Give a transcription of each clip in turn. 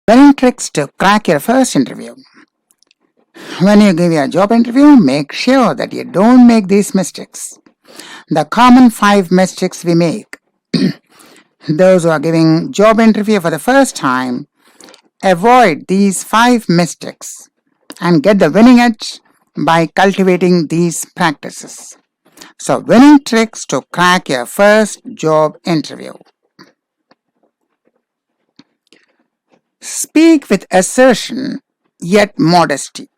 Winning tricks to crack your first interview. When you give a job interview, make sure that you don't make these mistakes. The common 5 mistakes we make. Those who are giving job interview for the first time, avoid these 5 mistakes and get the winning edge by cultivating these practices. So, winning tricks to crack your first job interview. Speak with assertion yet modesty.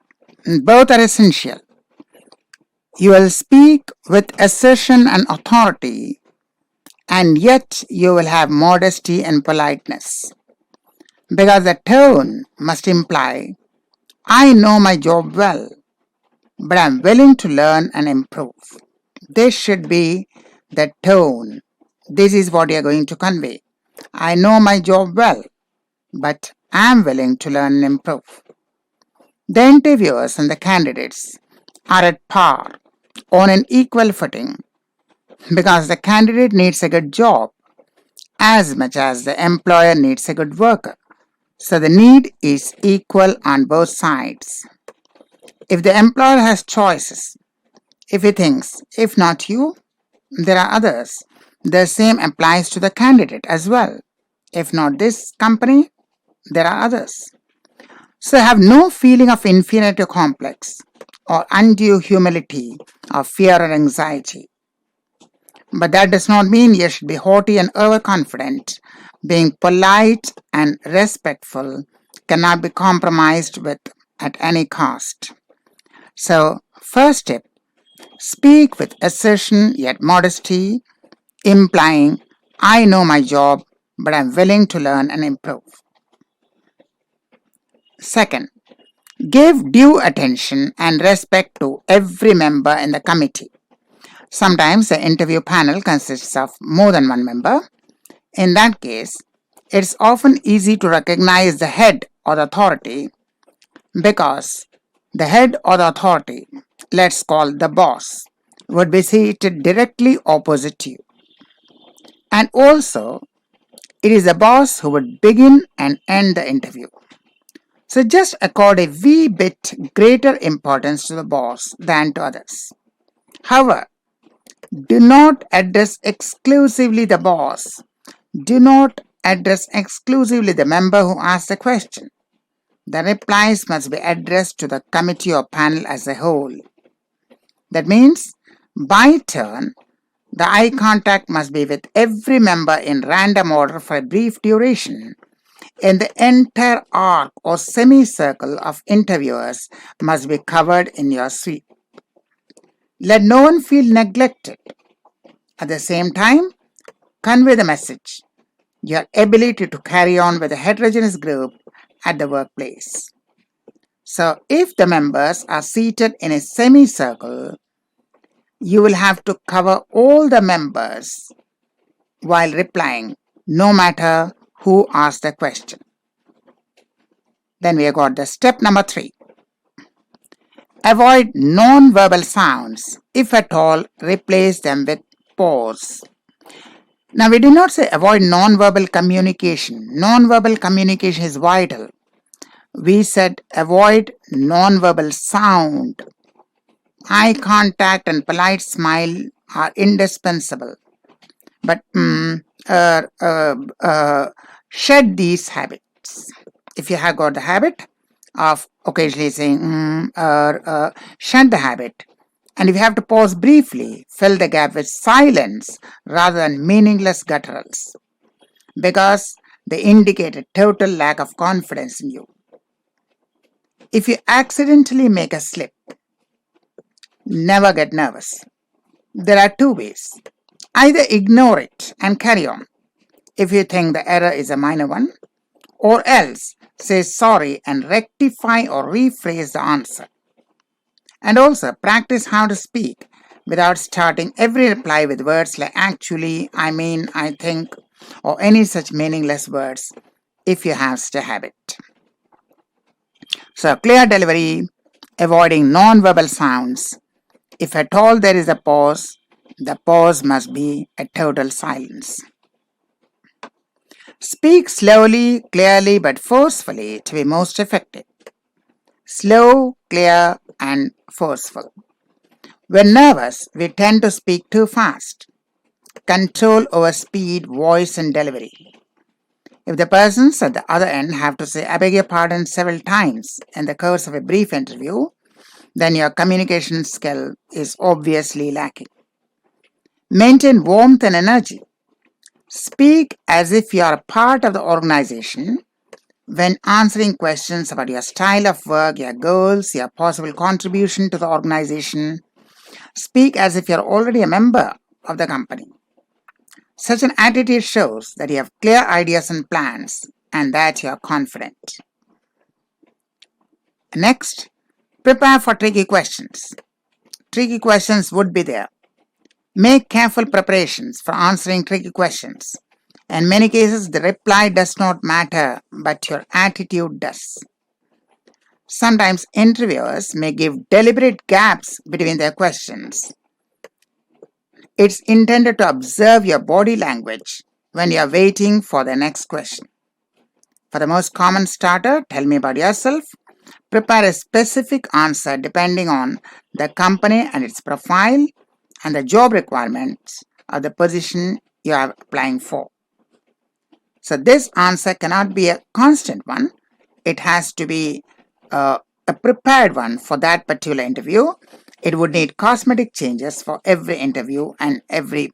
Both are essential. You will speak with assertion and authority, and yet you will have modesty and politeness. Because the tone must imply, I know my job well, but I'm willing to learn and improve. This should be the tone. This is what you're going to convey. I know my job well, but I'm willing to learn and improve. The interviewers and the candidates are at par, on an equal footing, because the candidate needs a good job as much as the employer needs a good worker. So the need is equal on both sides. If the employer has choices, if he thinks, if not you, there are others, the same applies to the candidate as well. If not this company, there are others. So have no feeling of inferiority complex or undue humility or fear or anxiety. But that does not mean you should be haughty and overconfident. Being polite and respectful cannot be compromised with at any cost. So, first tip, speak with assertion yet modesty, implying, I know my job, but I'm willing to learn and improve. Second, give due attention and respect to every member in the committee. Sometimes the interview panel consists of more than one member. In that case, it's often easy to recognize the head or the authority because the head or the authority, let's call the boss, would be seated directly opposite to you. And also, it is the boss who would begin and end the interview. So just accord a wee bit greater importance to the boss than to others. However, do not address exclusively the boss. Do not address exclusively the member who asked the question. The replies must be addressed to the committee or panel as a whole. That means, by turn, the eye contact must be with every member in random order for a brief duration, and the entire arc or semicircle of interviewers must be covered in your sweep. Let no one feel neglected. At the same time, convey the message, your ability to carry on with a heterogeneous group at the workplace. So, if the members are seated in a semicircle, you will have to cover all the members while replying, no matter who asked the question. Then we have got the step number 3. Avoid non-verbal sounds. If at all, replace them with pause. Now, we did not say avoid non-verbal communication. Non-verbal communication is vital. We said avoid non-verbal sound. Eye contact and polite smile are indispensable. But shed these habits. If you have got the habit of occasionally saying shed the habit. And if you have to pause briefly, fill the gap with silence rather than meaningless gutturals, because they indicate a total lack of confidence in you. If you accidentally make a slip, never get nervous. There are 2 ways. Either ignore it and carry on if you think the error is a minor one, or else say sorry and rectify or rephrase the answer. And also practice how to speak without starting every reply with words like actually, I mean, I think, or any such meaningless words if you have such a habit. So clear delivery, avoiding non-verbal sounds. If at all there is a pause, the pause must be a total silence. Speak slowly, clearly, but forcefully to be most effective. Slow, clear, and forceful. When nervous, we tend to speak too fast. Control over speed, voice, and delivery. If the persons at the other end have to say, "I beg your pardon" several times in the course of a brief interview, then your communication skill is obviously lacking. Maintain warmth and energy. Speak as if you are a part of the organization when answering questions about your style of work, your goals, your possible contribution to the organization. Speak as if you're already a member of the company. Such an attitude shows that you have clear ideas and plans and that you are confident. Next, prepare for tricky questions. Tricky questions would be there. Make careful preparations for answering tricky questions. In many cases, the reply does not matter, but your attitude does. Sometimes interviewers may give deliberate gaps between their questions. It's intended to observe your body language when you're waiting for the next question. For the most common starter, tell me about yourself. Prepare a specific answer depending on the company and its profile and the job requirements of the position you are applying for. So this answer cannot be a constant one. It has to be a prepared one for that particular interview. It would need cosmetic changes for every interview and every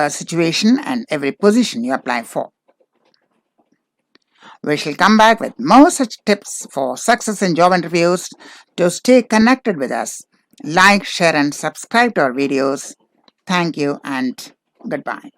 situation and every position you apply for. We shall come back with more such tips for success in job interviews. To stay connected with us, like, share, and subscribe to our videos. Thank you and goodbye.